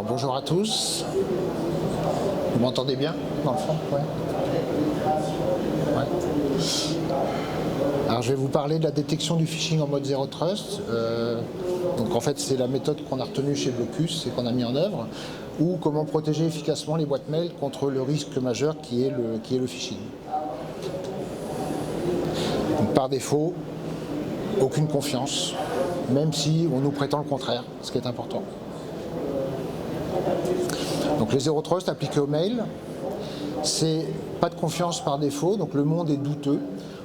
Alors, bonjour à tous. Vous m'entendez bien dans le fond? Ouais. Alors, je vais vous parler de la détection du phishing en mode Zero Trust. Donc en fait, c'est la méthode qu'on a retenue chez Blocus et qu'on a mis en œuvre, ou comment protéger efficacement les boîtes mail contre le risque majeur qui est le phishing. Donc, par défaut, aucune confiance, même si on nous prétend le contraire, ce qui est important. Donc les Zero Trust appliqués au mail, c'est pas de confiance par défaut, donc le monde est douteux.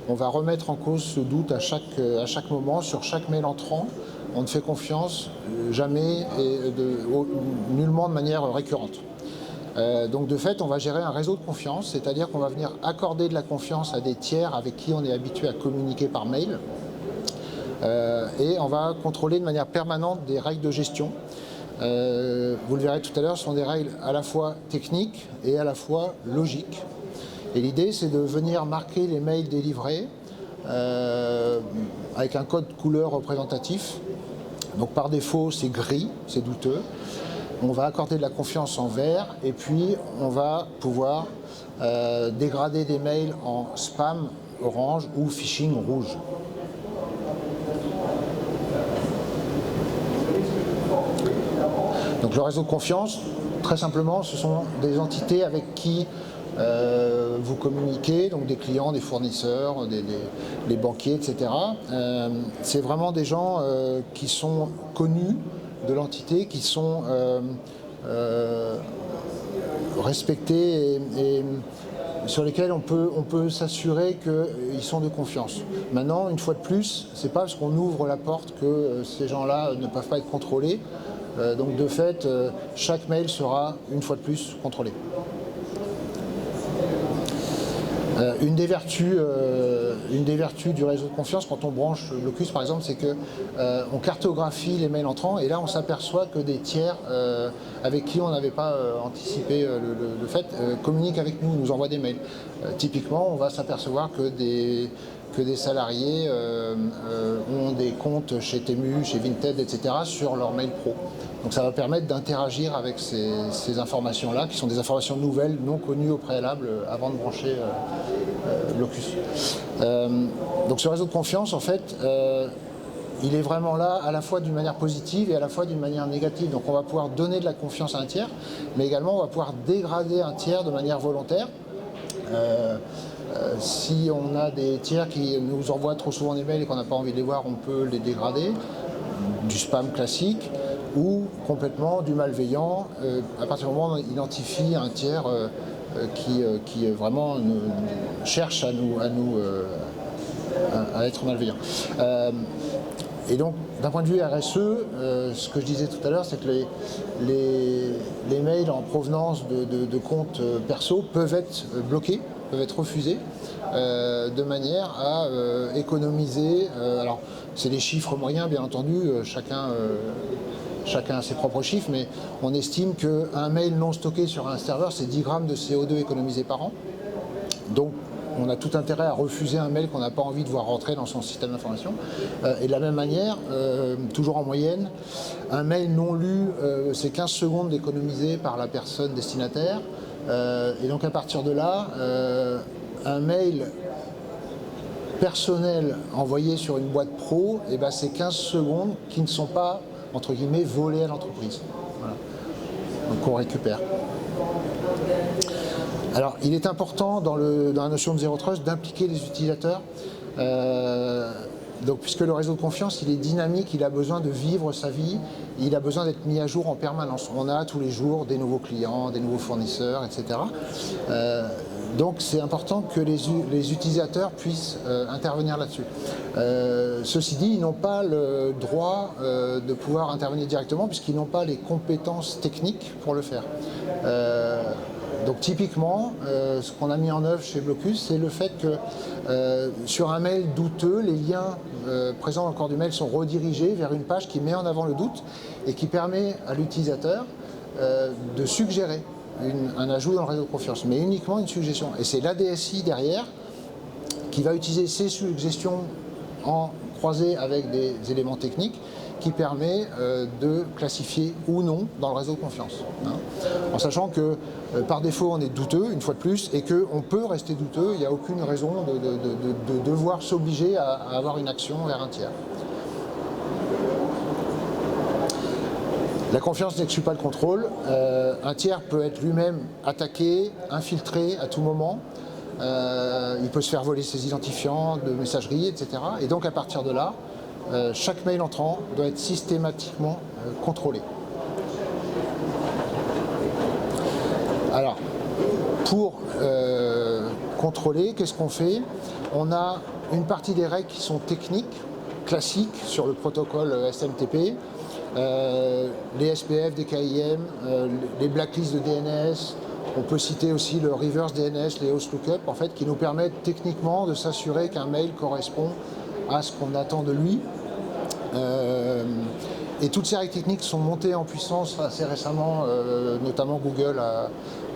On va remettre en cause ce doute à chaque moment, sur chaque mail entrant. On ne fait confiance jamais et nullement de manière récurrente. Donc de fait, on va gérer un réseau de confiance, c'est-à-dire qu'on va venir accorder de la confiance à des tiers avec qui on est habitué à communiquer par mail. Et on va contrôler de manière permanente des règles de gestion. Vous le verrez tout à l'heure, ce sont des règles à la fois techniques et à la fois logiques. Et l'idée, c'est de venir marquer les mails délivrés avec un code couleur représentatif. Donc par défaut, c'est gris, c'est douteux. On va accorder de la confiance en vert et puis on va pouvoir dégrader des mails en spam orange ou phishing rouge. Donc le réseau de confiance, très simplement, ce sont des entités avec qui vous communiquez, donc des clients, des fournisseurs, des banquiers, etc. C'est vraiment des gens qui sont connus de l'entité, qui sont respectés et sur lesquels on peut s'assurer qu'ils sont de confiance. Maintenant, une fois de plus, c'est pas parce qu'on ouvre la porte que ces gens-là ne peuvent pas être contrôlés. Donc de fait, chaque mail sera une fois de plus contrôlé. Une des vertus du réseau de confiance quand on branche Blocus par exemple, c'est qu'on cartographie les mails entrants et là on s'aperçoit que des tiers avec qui on n'avait pas anticipé le fait communiquent avec nous, nous envoient des mails. Typiquement, on va s'apercevoir que des salariés ont des comptes chez Temu, chez Vinted, etc. sur leur mail pro. Donc ça va permettre d'interagir avec ces informations-là, qui sont des informations nouvelles, non connues au préalable, avant de brancher Blocus. Donc ce réseau de confiance, en fait, il est vraiment là à la fois d'une manière positive et à la fois d'une manière négative. Donc on va pouvoir donner de la confiance à un tiers, mais également on va pouvoir dégrader un tiers de manière volontaire. Si on a des tiers qui nous envoient trop souvent des mails et qu'on n'a pas envie de les voir, on peut les dégrader, du spam classique ou complètement du malveillant, à partir du moment où on identifie un tiers qui vraiment cherche à être malveillant. Et donc, d'un point de vue RSE, ce que je disais tout à l'heure, c'est que les mails en provenance de comptes perso peuvent être bloqués, peuvent être refusés, de manière à économiser. Alors, c'est des chiffres moyens, bien entendu, chacun a ses propres chiffres, mais on estime qu'un mail non stocké sur un serveur, c'est 10 grammes de CO2 économisés par an. Donc, on a tout intérêt à refuser un mail qu'on n'a pas envie de voir rentrer dans son système d'information. Et de la même manière, toujours en moyenne, un mail non lu, c'est 15 secondes d'économiser par la personne destinataire. Et donc à partir de là, un mail personnel envoyé sur une boîte pro, eh ben, c'est 15 secondes qui ne sont pas, entre guillemets, volées à l'entreprise. Voilà. Donc on récupère. Alors, il est important dans la notion de Zero Trust d'impliquer les utilisateurs. Donc, puisque le réseau de confiance, il est dynamique, il a besoin de vivre sa vie, il a besoin d'être mis à jour en permanence. On a tous les jours des nouveaux clients, des nouveaux fournisseurs, etc. Donc, c'est important que les utilisateurs puissent intervenir là-dessus. Ceci dit, ils n'ont pas le droit de pouvoir intervenir directement puisqu'ils n'ont pas les compétences techniques pour le faire. Donc typiquement, ce qu'on a mis en œuvre chez Blocus, c'est le fait que sur un mail douteux, les liens présents dans le corps du mail sont redirigés vers une page qui met en avant le doute et qui permet à l'utilisateur de suggérer un ajout dans le réseau de confiance, mais uniquement une suggestion. Et c'est l'ADSI derrière qui va utiliser ces suggestions en croisé avec des éléments techniques qui permet de classifier ou non dans le réseau de confiance. Hein. En sachant que par défaut on est douteux, une fois de plus, et qu'on peut rester douteux, il n'y a aucune raison de devoir s'obliger à avoir une action vers un tiers. La confiance n'exclut pas le contrôle. Un tiers peut être lui-même attaqué, infiltré à tout moment. Il peut se faire voler ses identifiants de messagerie, etc. Et donc à partir de là, chaque mail entrant doit être systématiquement contrôlé. Alors, pour contrôler, qu'est-ce qu'on fait? On a une partie des règles qui sont techniques, classiques, sur le protocole SMTP, les SPF, des KIM, les blacklists de DNS. On peut citer aussi le reverse DNS, les host lookup, en fait, qui nous permettent techniquement de s'assurer qu'un mail correspond à ce qu'on attend de lui. Et toutes ces règles techniques sont montées en puissance assez récemment, notamment Google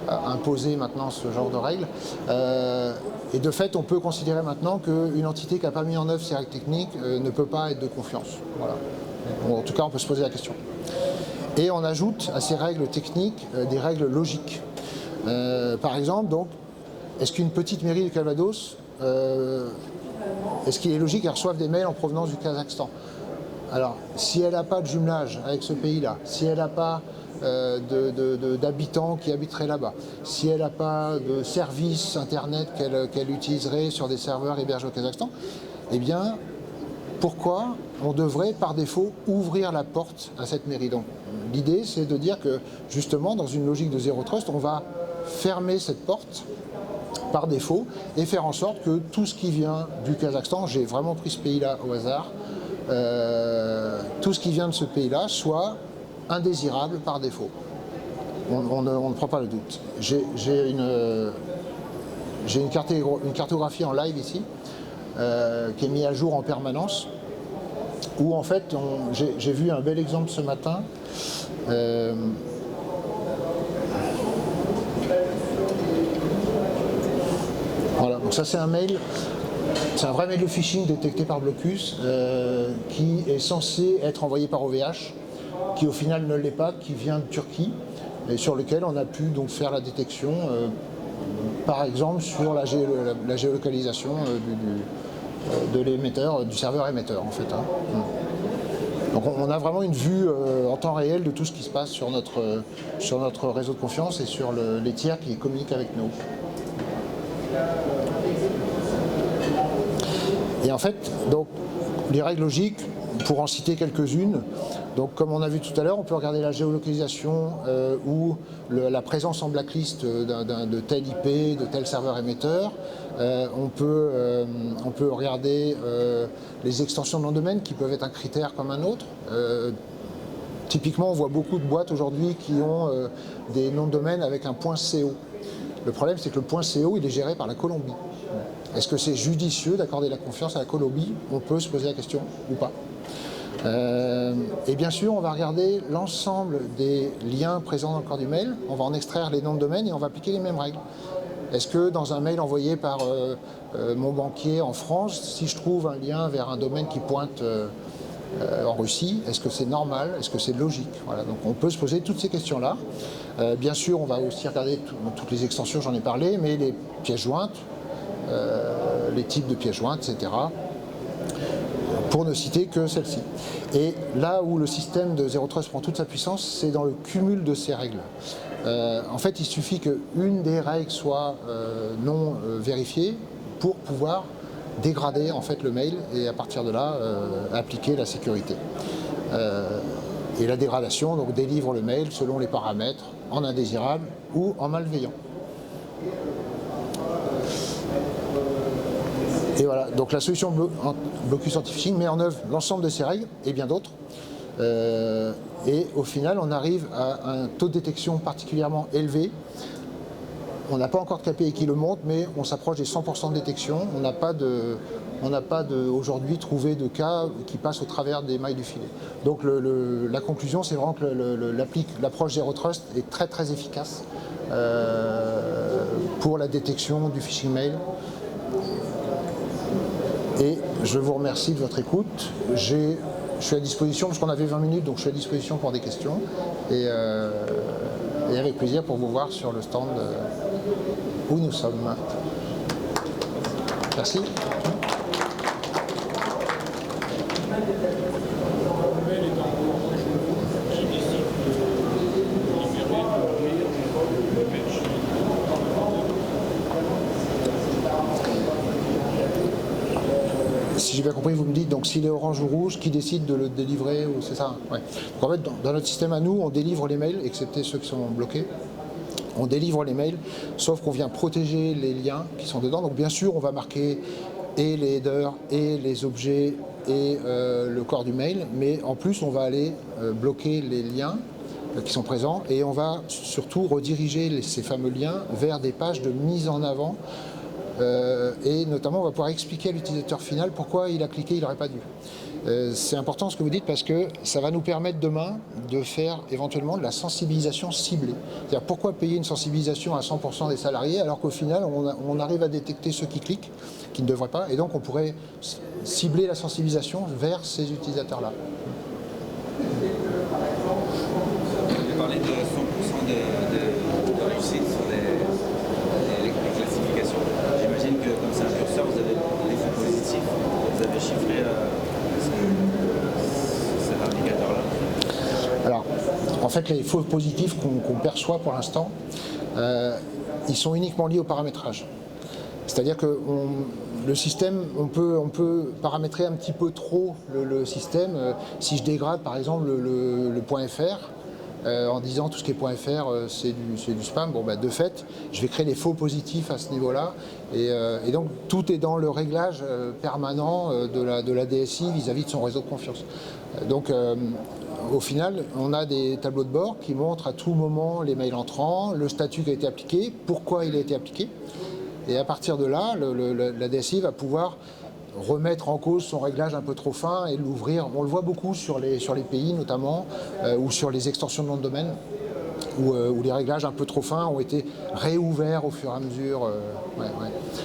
a imposé maintenant ce genre de règles. Et de fait, on peut considérer maintenant qu'une entité qui n'a pas mis en œuvre ces règles techniques ne peut pas être de confiance. Voilà. Bon, en tout cas, on peut se poser la question. Et on ajoute à ces règles techniques des règles logiques. Par exemple, donc, est-ce qu'une petite mairie du Calvados, est-ce qu'il est logique qu'elle reçoive des mails en provenance du Kazakhstan? Alors, si elle n'a pas de jumelage avec ce pays-là, si elle n'a pas d'habitants qui habiteraient là-bas, si elle n'a pas de service Internet qu'elle utiliserait sur des serveurs hébergés au Kazakhstan, eh bien, pourquoi on devrait par défaut ouvrir la porte à cette mairie? Donc, l'idée, c'est de dire que, justement, dans une logique de zéro trust, on va fermer cette porte par défaut et faire en sorte que tout ce qui vient du Kazakhstan, j'ai vraiment pris ce pays-là au hasard, tout ce qui vient de ce pays-là soit indésirable par défaut. On ne prend pas le doute. J'ai une cartographie en live ici, qui est mise à jour en permanence, où en fait, j'ai vu un bel exemple ce matin. Voilà, donc ça c'est un mail. C'est un vrai mail de phishing détecté par Blocus qui est censé être envoyé par OVH, qui au final ne l'est pas, qui vient de Turquie et sur lequel on a pu donc faire la détection, par exemple sur la géolocalisation de l'émetteur, du serveur émetteur en fait. Hein. Donc on a vraiment une vue en temps réel de tout ce qui se passe sur notre réseau de confiance et sur les tiers qui communiquent avec nous. Et en fait, donc, les règles logiques, pour en citer quelques-unes, donc comme on a vu tout à l'heure, on peut regarder la géolocalisation ou la présence en blacklist de tel IP, de tel serveur émetteur. On peut regarder les extensions de nom de domaine qui peuvent être un critère comme un autre. Typiquement, on voit beaucoup de boîtes aujourd'hui qui ont des noms de domaine avec un .co. Le problème, c'est que le .co, il est géré par la Colombie. Est-ce que c'est judicieux d'accorder la confiance à la Colombie? On peut se poser la question ou pas. Et bien sûr, on va regarder l'ensemble des liens présents dans le corps du mail. On va en extraire les noms de domaine et on va appliquer les mêmes règles. Est-ce que dans un mail envoyé par mon banquier en France, si je trouve un lien vers un domaine qui pointe en Russie, est-ce que c'est normal? Est-ce que c'est logique? Voilà, donc on peut se poser toutes ces questions-là. Bien sûr, on va aussi regarder toutes les extensions, j'en ai parlé, mais les pièces jointes, les types de pièces jointes, etc., pour ne citer que celle-ci. Et là où le système de Zero Trust prend toute sa puissance, c'est dans le cumul de ces règles. En fait, il suffit qu'une des règles soit non vérifiée pour pouvoir dégrader en fait le mail et à partir de là appliquer la sécurité. Et la dégradation donc délivre le mail selon les paramètres en indésirable ou en malveillant. Et voilà, donc la solution Blocus Anti-Phishing met en œuvre l'ensemble de ces règles et bien d'autres. Et au final, on arrive à un taux de détection particulièrement élevé. On n'a pas encore de KPI qui le montre, mais on s'approche des 100% de détection. On n'a pas aujourd'hui trouvé de cas qui passent au travers des mailles du filet. Donc la conclusion, c'est vraiment que l'approche Zero Trust est très très efficace pour la détection du phishing mail. Et je vous remercie de votre écoute. J'ai je suis à disposition, parce qu'on avait 20 minutes, donc je suis à disposition pour des questions. Et avec plaisir pour vous voir sur le stand où nous sommes. Merci. Si j'ai bien compris, vous me dites, donc s'il est orange ou rouge, qui décide de le délivrer, ou c'est ça? Ouais. Donc en fait, dans notre système à nous, on délivre les mails, excepté ceux qui sont bloqués. On délivre les mails, sauf qu'on vient protéger les liens qui sont dedans. Donc bien sûr, on va marquer et les headers, et les objets, et le corps du mail, mais en plus, on va aller bloquer les liens qui sont présents, et on va surtout rediriger ces fameux liens vers des pages de mise en avant. Et notamment, on va pouvoir expliquer à l'utilisateur final pourquoi il a cliqué, il n'aurait pas dû. C'est important ce que vous dites parce que ça va nous permettre demain de faire éventuellement de la sensibilisation ciblée. C'est-à-dire pourquoi payer une sensibilisation à 100% des salariés alors qu'au final, on arrive à détecter ceux qui cliquent, qui ne devraient pas, et donc on pourrait cibler la sensibilisation vers ces utilisateurs-là. Vous avez parlé de 100% de réussite sur les classifications. J'imagine que comme c'est un curseur, vous avez l'effet positif, vous avez chiffré cet indicateur-là. Alors, en fait, les faux positifs qu'on perçoit pour l'instant, ils sont uniquement liés au paramétrage. C'est-à-dire que le système, on peut paramétrer un petit peu trop le système. Si je dégrade par exemple le .fr, en disant tout ce qui est .fr c'est du spam, bon, bah, de fait je vais créer des faux positifs à ce niveau-là et donc tout est dans le réglage permanent de la DSI vis-à-vis de son réseau de confiance. Donc au final on a des tableaux de bord qui montrent à tout moment les mails entrants, le statut qui a été appliqué, pourquoi il a été appliqué, et à partir de là la DSI va pouvoir remettre en cause son réglage un peu trop fin et l'ouvrir. On le voit beaucoup sur les pays notamment, ou sur les extensions de nom de domaine, où les réglages un peu trop fins ont été réouverts au fur et à mesure.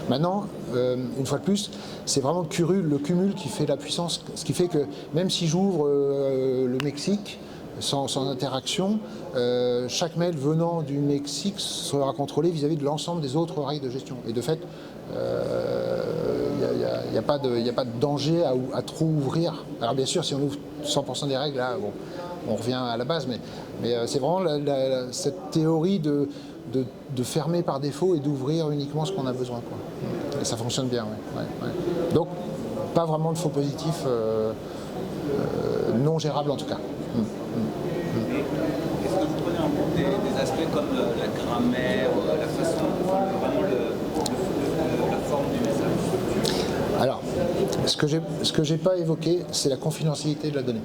Maintenant, une fois de plus, c'est vraiment le cumul qui fait la puissance, ce qui fait que même si j'ouvre le Mexique, sans interaction, chaque mail venant du Mexique sera contrôlé vis-à-vis de l'ensemble des autres règles de gestion. Et de fait, il n'y a pas de danger à trop ouvrir. Alors bien sûr, si on ouvre 100% des règles, là, bon, on revient à la base, mais c'est vraiment cette théorie de fermer par défaut et d'ouvrir uniquement ce qu'on a besoin, quoi. Et ça fonctionne bien, ouais. Donc, pas vraiment de faux positifs non gérables en tout cas. Est-ce que vous prenez en compte des aspects comme la grammaire, la façon, vraiment la forme du message? Alors, ce que j'ai pas évoqué, c'est la confidentialité de la donnée.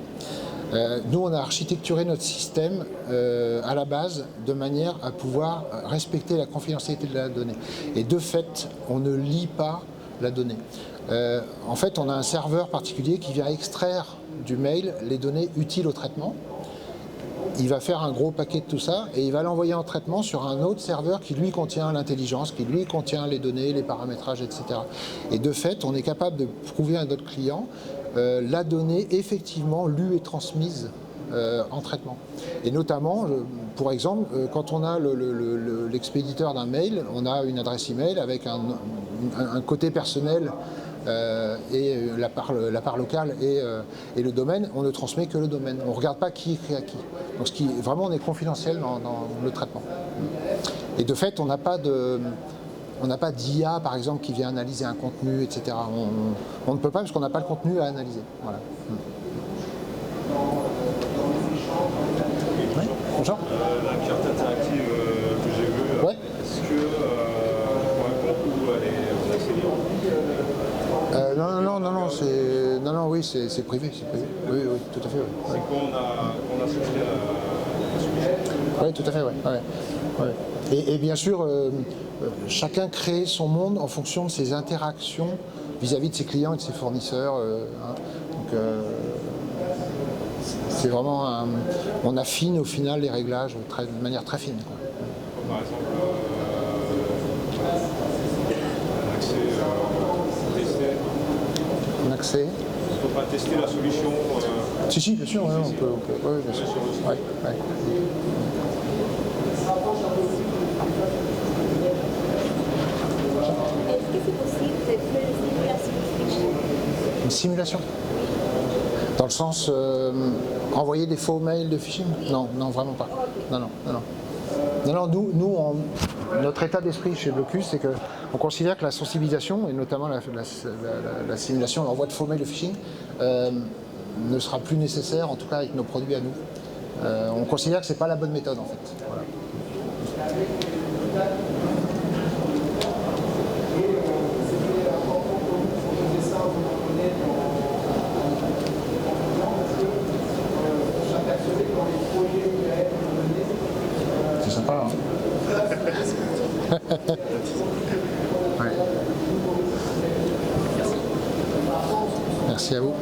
Nous, on a architecturé notre système à la base de manière à pouvoir respecter la confidentialité de la donnée. Et de fait, on ne lit pas la donnée. En fait, on a un serveur particulier qui vient extraire du mail les données utiles au traitement. Il va faire un gros paquet de tout ça et il va l'envoyer en traitement sur un autre serveur qui lui contient l'intelligence, qui lui contient les données, les paramétrages, etc. Et de fait, on est capable de prouver à notre client la donnée effectivement lue et transmise en traitement. Et notamment, pour exemple, quand on a l'expéditeur d'un mail, on a une adresse email avec un côté personnel et la part locale et le domaine, on ne transmet que le domaine. On ne regarde pas qui écrit à qui. Donc vraiment, on est confidentiel dans le traitement. Et de fait, on n'a pas d'IA, par exemple, qui vient analyser un contenu, etc. On ne peut pas parce qu'on n'a pas le contenu à analyser. Voilà. Oui, bonjour. La carte interactive que j'ai vue, ouais. Est-ce que elle est assez libre? Non, oui, c'est privé, Oui, tout à fait. Ouais. C'est quoi on a souscrit à la solution? Oui, tout à fait, ouais. Et bien sûr, chacun crée son monde en fonction de ses interactions vis-à-vis de ses clients et de ses fournisseurs. Donc, c'est vraiment on affine au final les réglages de manière très fine, quoi. Par exemple, un accès Un accès. Il ne faut pas tester la solution Si, bien sûr, ouais, on peut, ouais, bien sûr. Ouais, ouais. Est-ce que c'est possible de faire une simulation de phishing? Une simulation. Dans le sens envoyer des faux mails de phishing? Non, non, vraiment pas. Non, non, non, non. Non, non, notre état d'esprit chez Blocus, c'est qu'on considère que la sensibilisation, et notamment la simulation, l'envoi de faux mails de phishing, ne sera plus nécessaire, en tout cas avec nos produits à nous. On considère que c'est pas la bonne méthode en fait. Voilà. C'est sympa, hein. Ouais. Merci à vous.